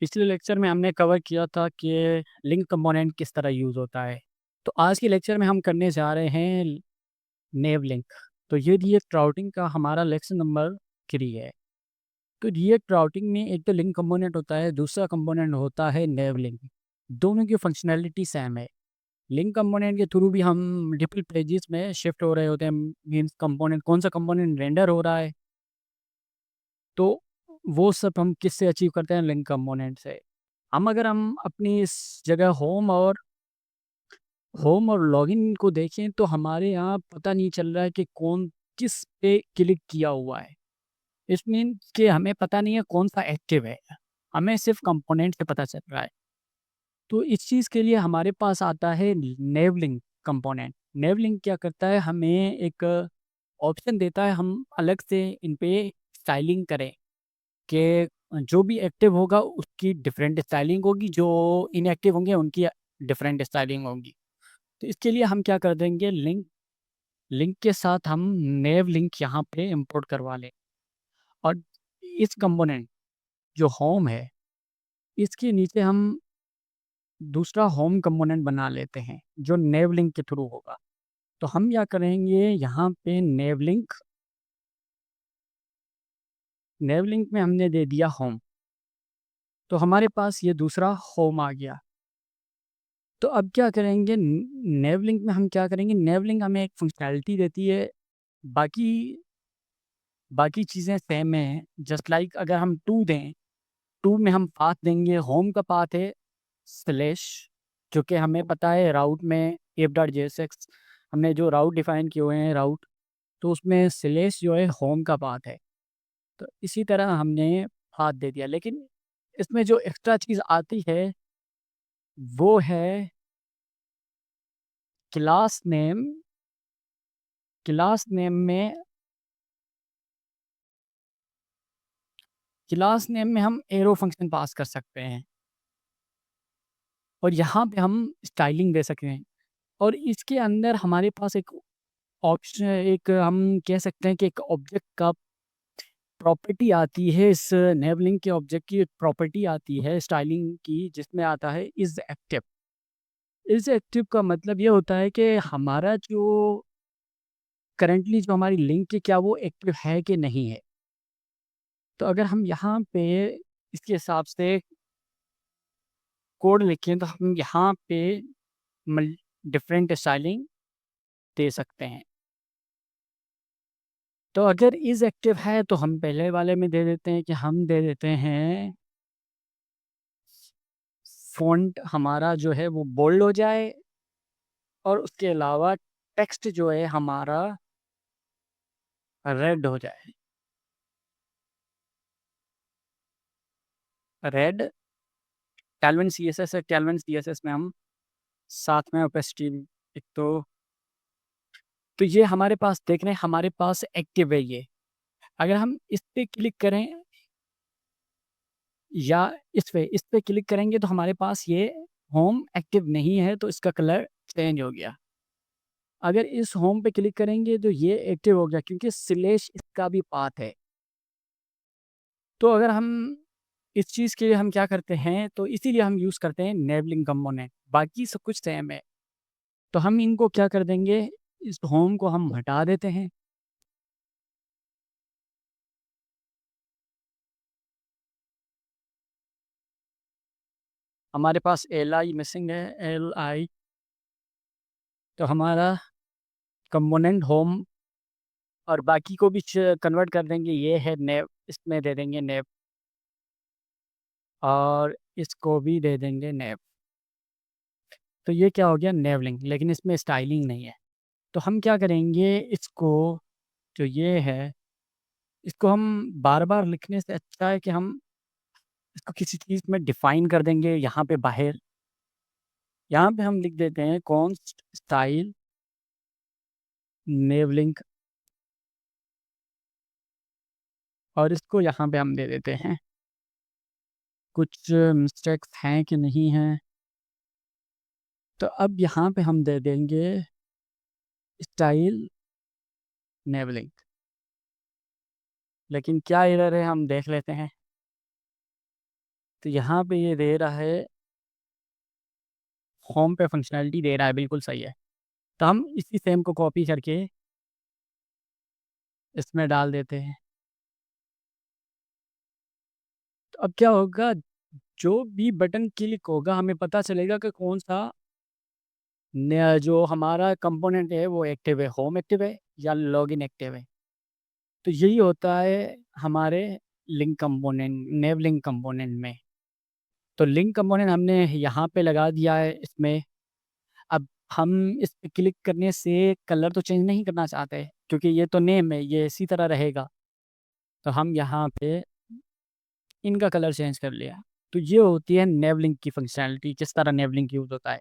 पिछले लेक्चर में हमने कवर किया था कि लिंक कंपोनेंट किस तरह यूज़ होता है। तो आज के लेक्चर में हम करने जा रहे हैं नेव लिंक। तो ये रिएक्ट राउटिंग का हमारा लेक्चर नंबर 3 है। तो रिएक्ट राउटिंग में एक तो लिंक कंपोनेंट होता है, दूसरा कंपोनेंट होता है नेव लिंक। दोनों की फंक्शनैलिटी सेम है। लिंक कंपोनेंट के थ्रू भी हम मल्टीपल पेजेस में शिफ्ट हो रहे होते हैं, मीन्स कंपोनेंट कौन सा कंपोनेंट रेंडर हो रहा है, तो वो सब हम किससे अचीव करते हैं, लिंक कंपोनेंट से। हम अपनी इस जगह होम और लॉगिन को देखें तो हमारे यहाँ पता नहीं चल रहा है कि कौन किस पे क्लिक किया हुआ है। इस मीन्स कि हमें पता नहीं है कौन सा एक्टिव है, हमें सिर्फ कंपोनेंट से पता चल रहा है। तो इस चीज़ के लिए हमारे पास आता है नेवलिंक कंपोनेंट। नेवलिंक क्या करता है, हमें एक ऑप्शन देता है, हम अलग से इन पे स्टाइलिंग करें कि जो भी एक्टिव होगा उसकी डिफरेंट स्टाइलिंग होगी, जो इनएक्टिव होंगे उनकी डिफरेंट स्टाइलिंग होगी। तो इसके लिए हम क्या कर देंगे, लिंक लिंक के साथ हम नेव लिंक यहाँ पे इंपोर्ट करवा लें। और इस कंपोनेंट जो होम है, इसके नीचे हम दूसरा होम कंपोनेंट बना लेते हैं जो नेव लिंक के थ्रू होगा। तो हम क्या करेंगे, यहाँ पे नेव लिंक में हमने दे दिया होम, तो हमारे पास ये दूसरा होम आ गया। तो अब क्या करेंगे, नेव लिंक में हम क्या करेंगे, नेव लिंक हमें एक फंक्शनैलिटी देती है। बाकी बाकी चीज़ें सेम हैं। जस्ट लाइक अगर हम टू दें, टू में हम पाथ देंगे, होम का पाथ है स्लैश, जो कि हमें पता है राउट में app.jsx हमने जो राउट डिफाइन किए हुए हैं राउट, तो उसमें स्लैश जो है होम का पाथ है। तो इसी तरह हमने पाथ दे दिया, लेकिन इसमें जो एक्स्ट्रा चीज़ आती है वो है क्लास नेम। क्लास नेम में क्लास नेम में हम एरो फंक्शन पास कर सकते हैं और यहाँ पे हम स्टाइलिंग दे सकते हैं। और इसके अंदर हमारे पास एक ऑप्शन, एक हम कह सकते हैं कि एक ऑब्जेक्ट का प्रॉपर्टी आती है, इस नेबलिंग के ऑब्जेक्ट की एक प्रॉपर्टी आती है स्टाइलिंग की, जिसमें आता है इज एक्टिव। इज एक्टिव का मतलब ये होता है कि हमारा जो करंटली जो हमारी लिंक है, क्या वो एक्टिव है कि नहीं है। तो अगर हम यहाँ पे इसके हिसाब से कोड लिखें तो हम यहाँ पे डिफरेंट स्टाइलिंग दे सकते हैं। तो अगर इज़ एक्टिव है तो हम पहले वाले में दे देते हैं कि हम दे देते हैं फ़ॉन्ट हमारा जो है वो बोल्ड हो जाए, और उसके अलावा टेक्स्ट जो है हमारा रेड हो जाए। रेड कैल्विन सीएसएस है, कैल्विन सीएसएस में हम साथ में ओपेसिटी एक तो ये हमारे पास देख रहे हैं, हमारे पास एक्टिव है ये। अगर हम इस पे क्लिक करें या इस पे क्लिक करेंगे तो हमारे पास ये होम एक्टिव नहीं है, तो इसका कलर चेंज हो गया। अगर इस होम पे क्लिक करेंगे तो ये एक्टिव हो गया, क्योंकि स्लैश इसका भी पाथ है। तो अगर हम इस चीज़ के लिए हम क्या करते हैं, तो इसीलिए हम यूज़ करते हैं नेबलिंग कंपोनेंट। बाकी सब कुछ सेम है। तो हम इनको क्या कर देंगे, इस होम को हम हटा देते हैं। हमारे पास एल आई मिसिंग है, एल आई। तो हमारा कंपोनेंट होम और बाकी को भी कन्वर्ट कर देंगे, ये है नेव, इसमें दे देंगे नेव, और इसको भी दे देंगे नेव। तो ये क्या हो गया, नेवलिंग, लेकिन इसमें स्टाइलिंग नहीं है। तो हम क्या करेंगे, इसको जो ये है, इसको हम बार बार लिखने से अच्छा है कि हम इसको किसी चीज़ में डिफाइन कर देंगे। यहाँ पे बाहर, यहाँ पे हम लिख देते हैं कॉन्स्ट स्टाइल नेवलिंग, और इसको यहाँ पे हम दे देते हैं। कुछ मिस्टेक्स हैं कि नहीं हैं, तो अब यहाँ पे हम दे देंगे स्टाइल नेवलिंग। लेकिन क्या एरर है हम देख लेते हैं। तो यहाँ पे ये दे रहा है, होम पे फंक्शनैलिटी दे रहा है, बिल्कुल सही है। तो हम इसी सेम को कॉपी करके इसमें डाल देते हैं। तो अब क्या होगा, जो भी बटन क्लिक होगा हमें पता चलेगा कि कौन-सा जो हमारा कंपोनेंट है वो एक्टिव है, होम एक्टिव है या लॉगिन एक्टिव है। तो यही होता है हमारे लिंक कंपोनेंट, नेव लिंक कंपोनेंट में। तो लिंक कंपोनेंट हमने यहाँ पे लगा दिया है इसमें। अब हम इस पे क्लिक करने से कलर तो चेंज नहीं करना चाहते, क्योंकि ये तो नेम है, ये इसी तरह रहेगा। तो हम यहाँ पे इनका कलर चेंज कर लिया। तो ये होती है नेव लिंक की फंक्शनैलिटी, किस तरह नेव लिंक यूज़ होता है।